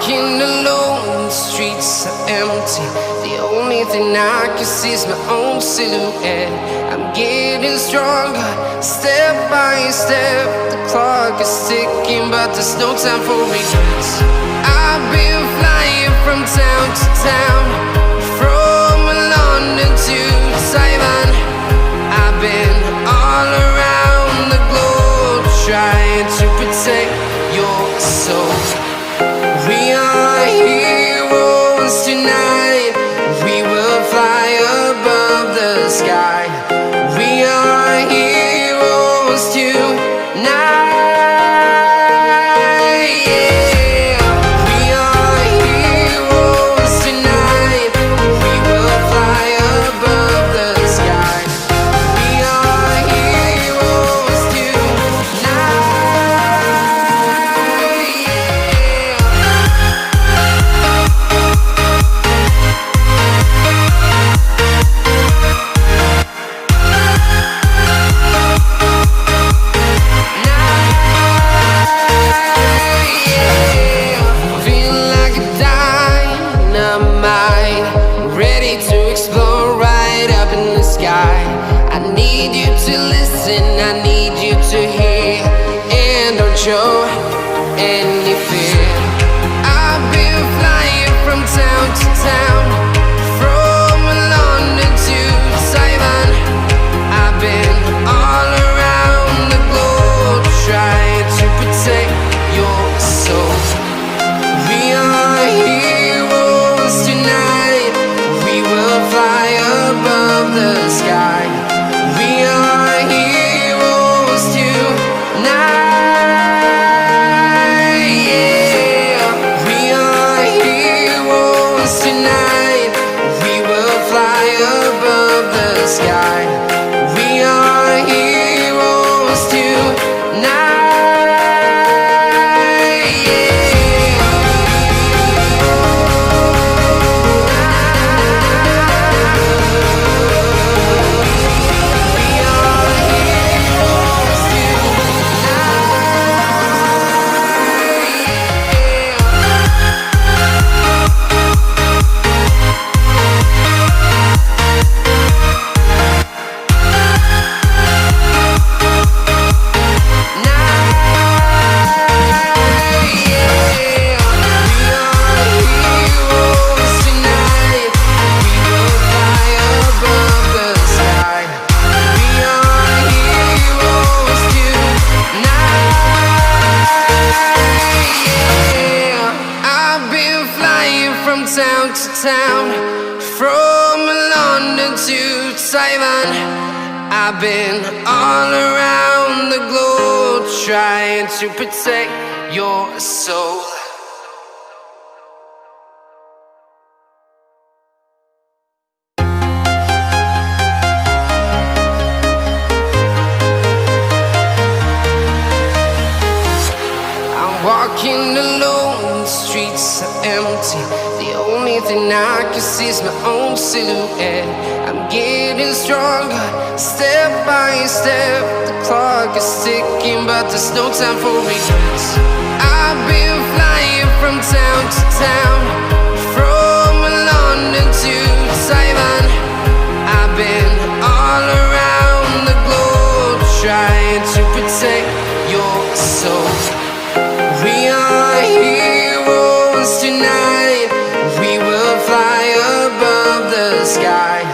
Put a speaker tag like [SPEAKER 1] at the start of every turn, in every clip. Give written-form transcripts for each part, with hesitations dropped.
[SPEAKER 1] walking alone, the streets are empty. The only thing I can see is my own silhouette. I'm getting stronger, step by step. The clock is ticking, but there's no time for regrets. I've been flying from town to town, from London to Taiwan. I've been all around the globe, trying to protect your soul. We are heroes tonight. We will fly above the sky. We are heroes tonight. Yeah. We are heroes tonight. We will fly above the sky. We are heroes tonight. I need you to listen, I need you to hear, and don't show any fear. I've been flying from town to town, from London to Taiwan. I've been all around the globe, trying to protect your soul. We are heroes tonight. We will fly above the sky. We are heroes tonight. Yeah. We are heroes tonight. We will fly above the sky. We are heroes tonight. Town to town, from London to Taiwan. I've been all around the globe, trying to protect your soul. I'm walking alone, the streets are empty. The only thing I can see is my own silhouette. I'm getting stronger, step by step. The clock is ticking, but there's no time for regrets. I've been flying from town to town, from London to Taiwan. I've been all around the globe, trying to protect your soul. We are heroes tonight. We will fly above the sky.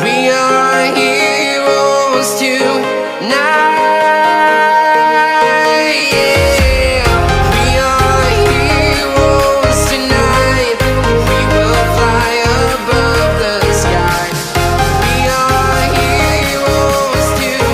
[SPEAKER 1] We are heroes tonight. Yeah. We are heroes tonight. We will fly above the sky. We are heroes tonight.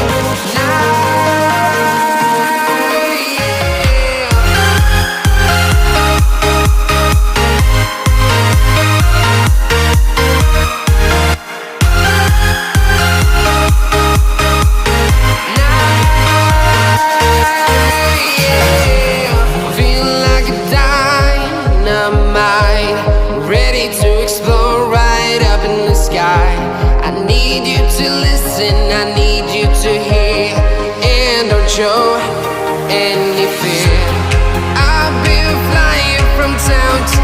[SPEAKER 1] I need you to listen, I need you to hear, and don't show any fear. I've been flying from town to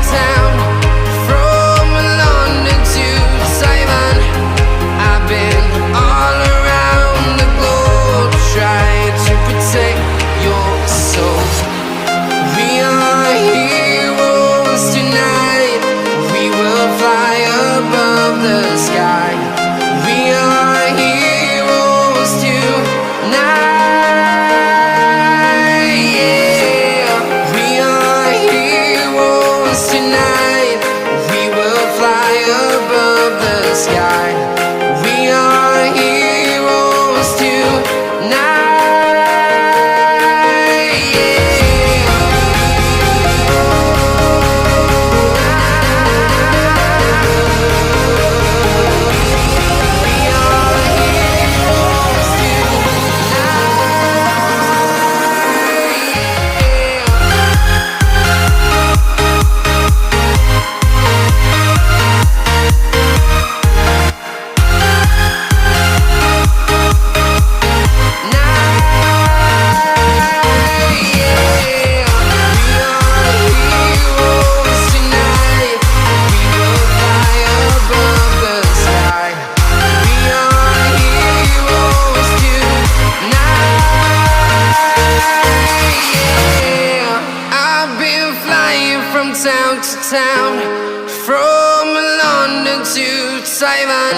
[SPEAKER 1] Taiwan.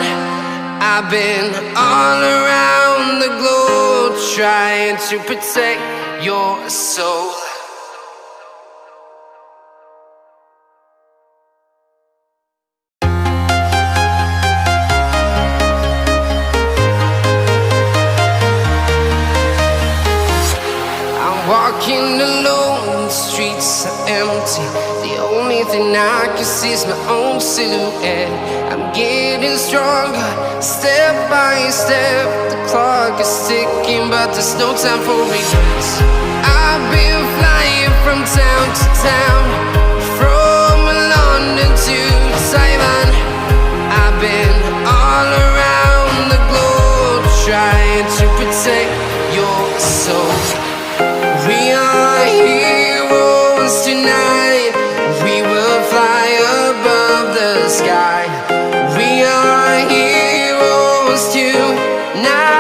[SPEAKER 1] I've been all around the globe trying to protect your soul. Walking alone, the streets are empty. The only thing I can see is my own silhouette. I'm getting stronger, step by step. The clock is ticking, but there's no time for regrets. I've been flying from town to town, from London to Taiwan. I've been all around the globe trying to protect your soul. We are heroes tonight. We will fly above the sky. We are heroes tonight.